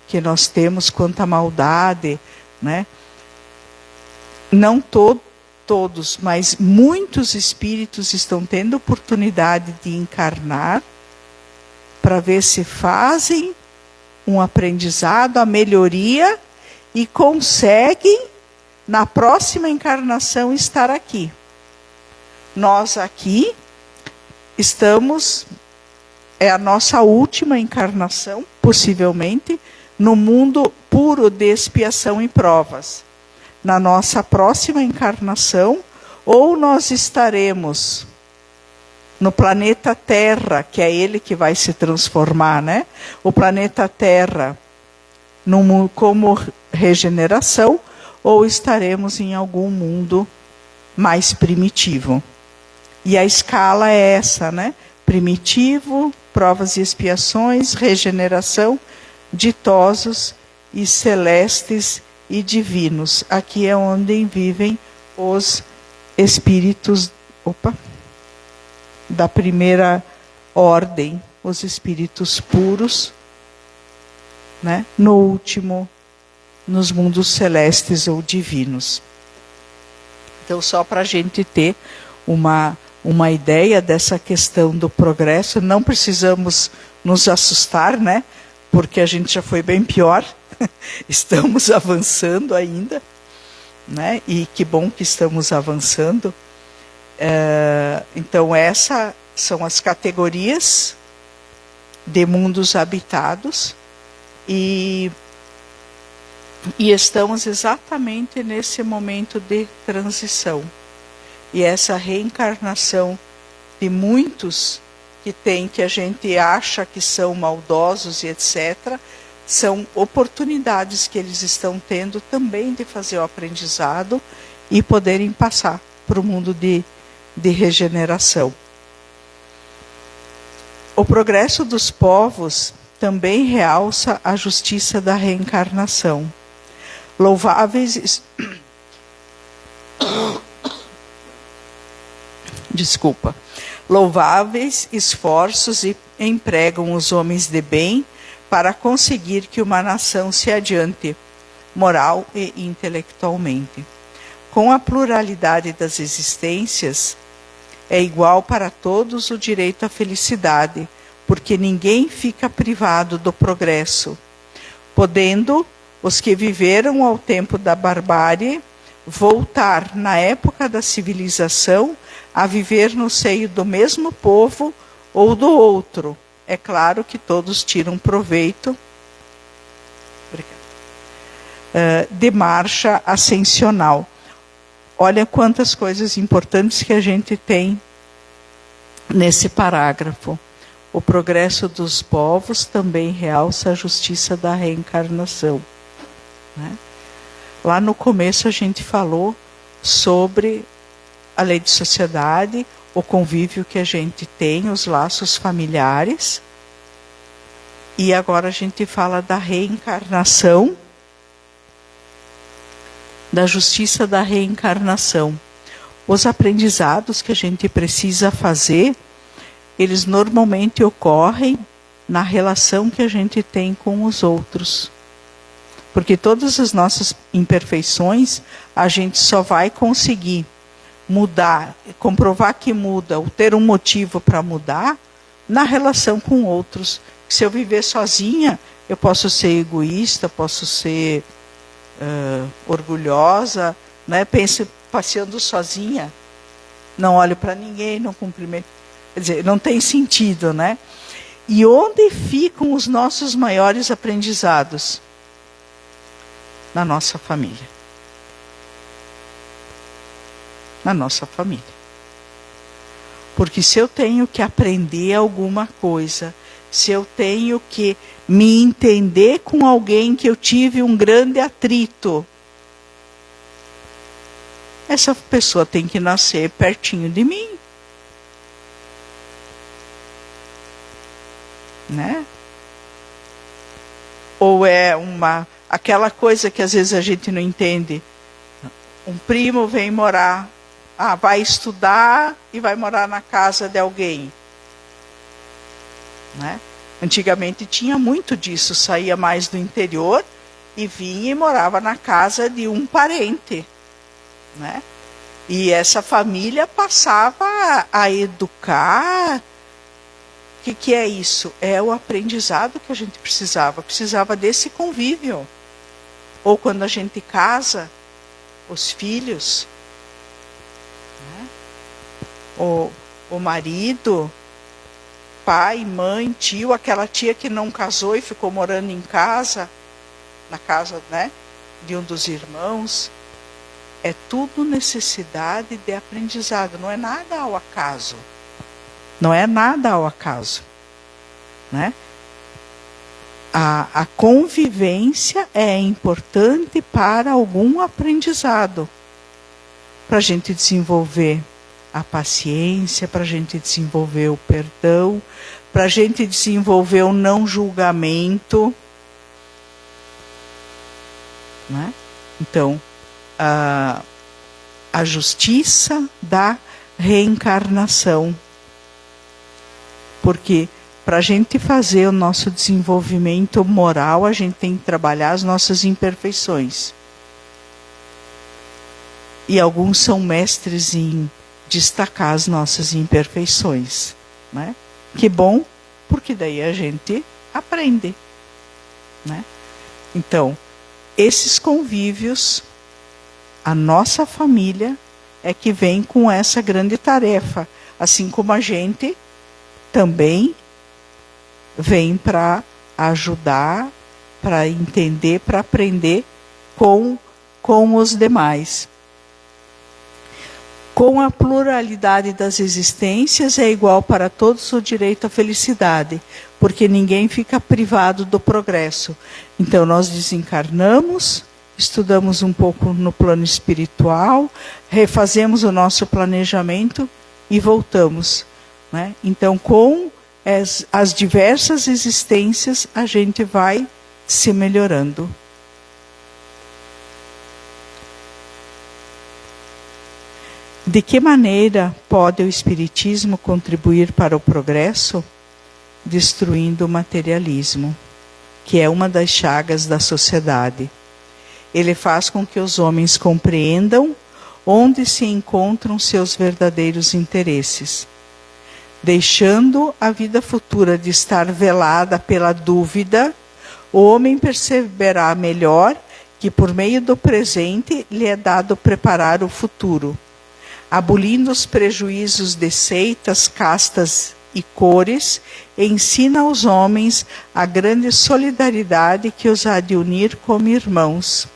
que nós temos quanto à maldade, né? Não todos, mas muitos espíritos estão tendo oportunidade de encarnar para ver se fazem um aprendizado, a melhoria e conseguem, na próxima encarnação, estar aqui. Nós aqui estamos, é a nossa última encarnação, possivelmente, no mundo puro de expiação e provas. Na nossa próxima encarnação, ou nós estaremos no planeta Terra, que é ele que vai se transformar, né? O planeta Terra como regeneração, ou estaremos em algum mundo mais primitivo. E a escala é essa, né? Primitivo, provas e expiações, regeneração, ditosos e celestes e divinos. Aqui é onde vivem os espíritos da primeira ordem, os espíritos puros, né? No último, nos mundos celestes ou divinos. Então, só para a gente ter uma ideia dessa questão do progresso, não precisamos nos assustar, né? Porque a gente já foi bem pior, estamos avançando ainda, né? E que bom que estamos avançando. Então, essas são as categorias de mundos habitados e estamos exatamente nesse momento de transição. E essa reencarnação de muitos que a gente acha que são maldosos e etc., são oportunidades que eles estão tendo também de fazer o aprendizado e poderem passar para o mundo de regeneração. O progresso dos povos também realça a justiça da reencarnação. Louváveis esforços empregam os homens de bem para conseguir que uma nação se adiante, moral e intelectualmente. Com a pluralidade das existências, é igual para todos o direito à felicidade, porque ninguém fica privado do progresso, podendo os que viveram ao tempo da barbárie voltar na época da civilização a viver no seio do mesmo povo ou do outro. É claro que todos tiram proveito de marcha ascensional. Olha quantas coisas importantes que a gente tem nesse parágrafo. O progresso dos povos também realça a justiça da reencarnação, né? Lá no começo a gente falou sobre a lei de sociedade, o convívio que a gente tem, os laços familiares. E agora a gente fala da reencarnação, da justiça da reencarnação. Os aprendizados que a gente precisa fazer, eles normalmente ocorrem na relação que a gente tem com os outros. Porque todas as nossas imperfeições, a gente só vai conseguir mudar, comprovar que muda, ou ter um motivo para mudar, na relação com outros. Se eu viver sozinha, eu posso ser egoísta, posso ser orgulhosa, né? Penso passeando sozinha, não olho para ninguém, não cumprimento. Quer dizer, não tem sentido, né? E onde ficam os nossos maiores aprendizados? Na nossa família. Na nossa família. Porque se eu tenho que aprender alguma coisa, se eu tenho que me entender com alguém que eu tive um grande atrito, essa pessoa tem que nascer pertinho de mim. Né? Ou é aquela coisa que às vezes a gente não entende. Um primo vem morar, vai estudar e vai morar na casa de alguém. Né? Antigamente tinha muito disso, saía mais do interior e vinha e morava na casa de um parente. Né? E essa família passava a educar. O que é isso? É o aprendizado que a gente precisava desse convívio. Ou quando a gente casa, os filhos, né? o marido, pai, mãe, tio, aquela tia que não casou e ficou morando em casa, na casa, né, de um dos irmãos. É tudo necessidade de aprendizado, não é nada ao acaso. Não é nada ao acaso. Né? A convivência é importante para algum aprendizado. Para a gente desenvolver a paciência, para a gente desenvolver o perdão, para a gente desenvolver o não julgamento. Né? Então, a justiça da reencarnação. Porque para a gente fazer o nosso desenvolvimento moral, a gente tem que trabalhar as nossas imperfeições. E alguns são mestres em destacar as nossas imperfeições. Né? Que bom, porque daí a gente aprende. Né? Então, esses convívios a nossa família é que vem com essa grande tarefa, assim como a gente também vem para ajudar, para entender, para aprender com os demais. Com a pluralidade das existências é igual para todos o direito à felicidade, porque ninguém fica privado do progresso. Então nós desencarnamos, estudamos um pouco no plano espiritual, refazemos o nosso planejamento e voltamos, né? Então com as diversas existências a gente vai se melhorando. De que maneira pode o Espiritismo contribuir para o progresso? Destruindo o materialismo, que é uma das chagas da sociedade. Ele faz com que os homens compreendam onde se encontram seus verdadeiros interesses, deixando a vida futura de estar velada pela dúvida. O homem perceberá melhor que por meio do presente lhe é dado preparar o futuro, abolindo os prejuízos de seitas, castas e cores, ensina aos homens a grande solidariedade que os há de unir como irmãos.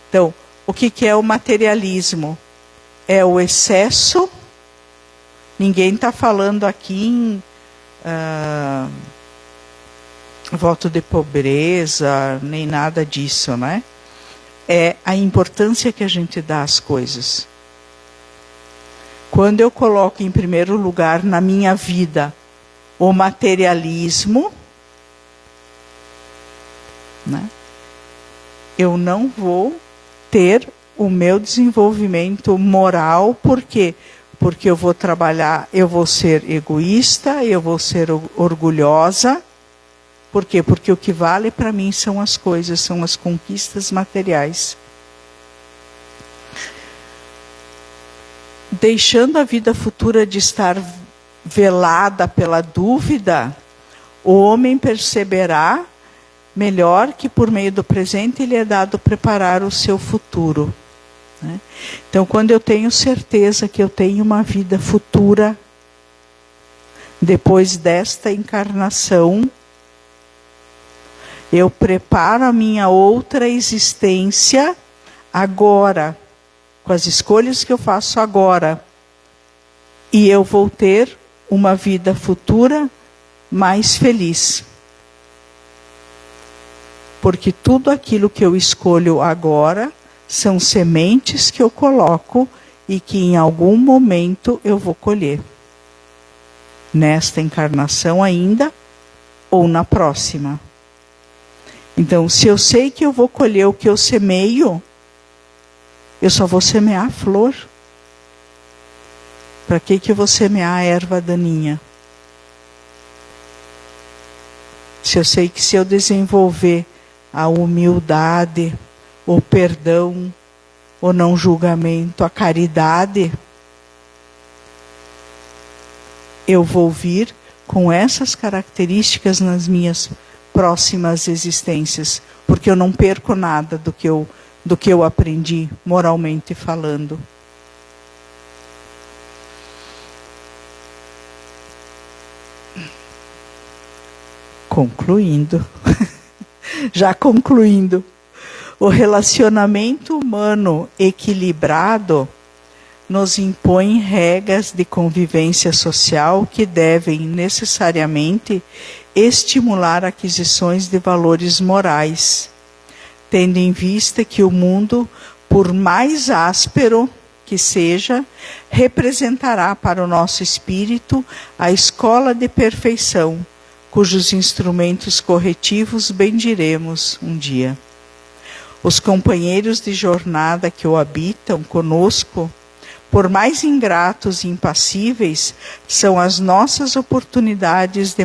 Então, o que é o materialismo? É o excesso. Ninguém está falando aqui em voto de pobreza, nem nada disso, né? É a importância que a gente dá às coisas. Quando eu coloco em primeiro lugar na minha vida o materialismo, né, eu não vou ter o meu desenvolvimento moral. Por quê? Porque eu vou trabalhar, eu vou ser egoísta, eu vou ser orgulhosa. Por quê? Porque o que vale para mim são as coisas, são as conquistas materiais. Deixando a vida futura de estar velada pela dúvida, o homem perceberá melhor que por meio do presente lhe é dado preparar o seu futuro, né? Então, quando eu tenho certeza que eu tenho uma vida futura, depois desta encarnação, eu preparo a minha outra existência agora, com as escolhas que eu faço agora, e eu vou ter uma vida futura mais feliz. Porque tudo aquilo que eu escolho agora são sementes que eu coloco e que em algum momento eu vou colher. Nesta encarnação ainda ou na próxima. Então, se eu sei que eu vou colher o que eu semeio, eu só vou semear a flor. Para que eu vou semear a erva daninha? Se eu sei que se eu desenvolver a humildade, o perdão, o não julgamento, a caridade, eu vou vir com essas características nas minhas próximas existências, porque eu não perco nada do que eu aprendi moralmente falando. Concluindo, já concluindo, o relacionamento humano equilibrado nos impõe regras de convivência social que devem necessariamente estimular aquisições de valores morais, tendo em vista que o mundo, por mais áspero que seja, representará para o nosso espírito a escola de perfeição, cujos instrumentos corretivos bendiremos um dia. Os companheiros de jornada que o habitam conosco, por mais ingratos e impassíveis, são as nossas oportunidades de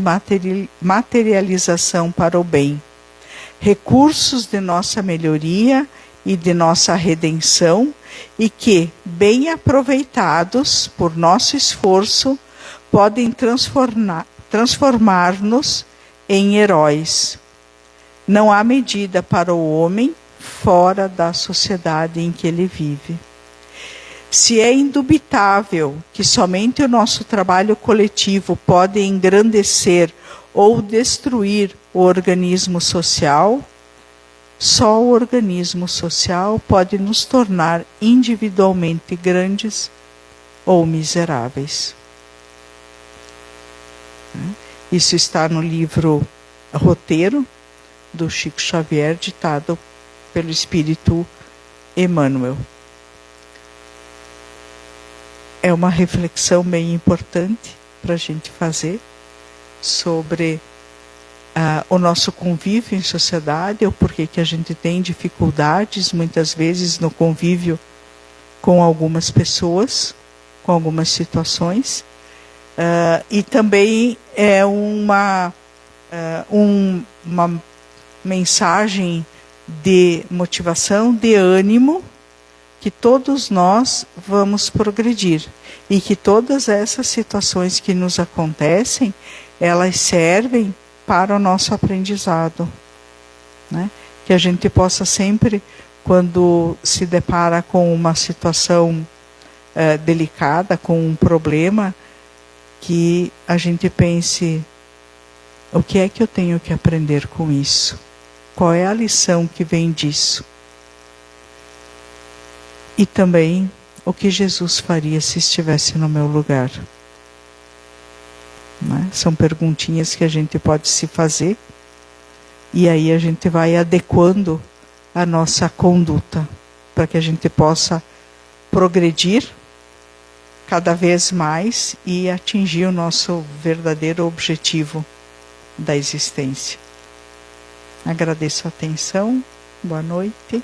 materialização para o bem, recursos de nossa melhoria e de nossa redenção, e que, bem aproveitados por nosso esforço, podem transformar-nos em heróis. Não há medida para o homem fora da sociedade em que ele vive. Se é indubitável que somente o nosso trabalho coletivo pode engrandecer ou destruir o organismo social, só o organismo social pode nos tornar individualmente grandes ou miseráveis. Isso está no livro Roteiro, do Chico Xavier, ditado pelo Espírito Emmanuel. É uma reflexão bem importante para a gente fazer sobre o nosso convívio em sociedade, ou porquê que a gente tem dificuldades, muitas vezes, no convívio com algumas pessoas, com algumas situações. E também é uma mensagem de motivação, de ânimo, que todos nós vamos progredir e que todas essas situações que nos acontecem, elas servem para o nosso aprendizado, né? Que a gente possa sempre, quando se depara com uma situação delicada, com um problema, que a gente pense: o que é que eu tenho que aprender com isso? Qual é a lição que vem disso? E também, o que Jesus faria se estivesse no meu lugar? Né? São perguntinhas que a gente pode se fazer, e aí a gente vai adequando a nossa conduta, para que a gente possa progredir cada vez mais e atingir o nosso verdadeiro objetivo da existência. Agradeço a atenção. Boa noite.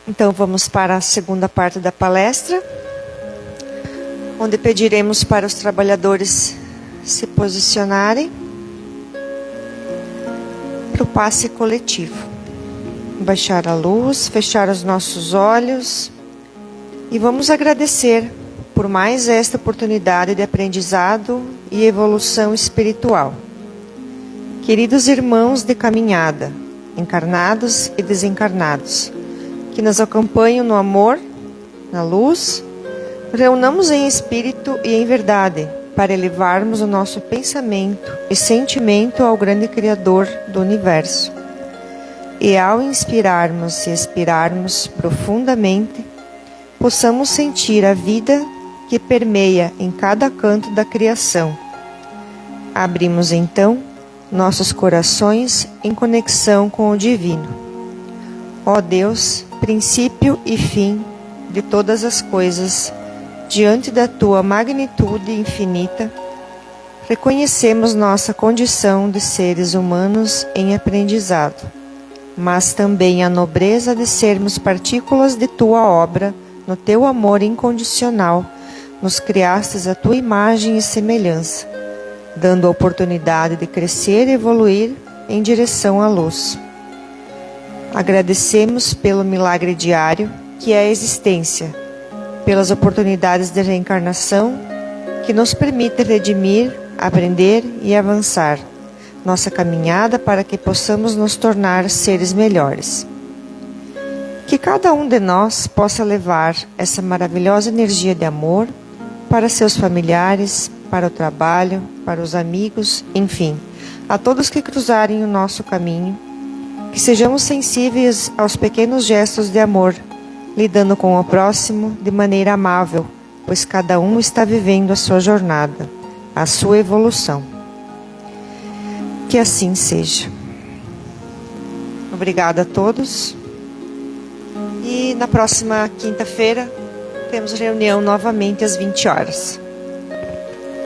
Então vamos para a segunda parte da palestra, onde pediremos para os trabalhadores se posicionarem para o passe coletivo. Baixar a luz, fechar os nossos olhos e vamos agradecer por mais esta oportunidade de aprendizado e evolução espiritual. Queridos irmãos de caminhada, encarnados e desencarnados, que nos acompanham no amor, na luz, reunamos em espírito e em verdade para elevarmos o nosso pensamento e sentimento ao grande Criador do Universo. E ao inspirarmos e expirarmos profundamente, possamos sentir a vida que permeia em cada canto da criação. Abrimos então nossos corações em conexão com o Divino. Ó Deus, princípio e fim de todas as coisas, diante da Tua magnitude infinita, reconhecemos nossa condição de seres humanos em aprendizado, mas também a nobreza de sermos partículas de Tua obra, no Teu amor incondicional, nos criastes a Tua imagem e semelhança, dando a oportunidade de crescer e evoluir em direção à luz. Agradecemos pelo milagre diário, que é a existência, pelas oportunidades de reencarnação, que nos permite redimir, aprender e avançar nossa caminhada para que possamos nos tornar seres melhores. Que cada um de nós possa levar essa maravilhosa energia de amor para seus familiares, para o trabalho, para os amigos, enfim, a todos que cruzarem o nosso caminho. Que sejamos sensíveis aos pequenos gestos de amor, lidando com o próximo de maneira amável, pois cada um está vivendo a sua jornada, a sua evolução. Que assim seja. Obrigada a todos. E na próxima quinta-feira temos reunião novamente às 20 horas.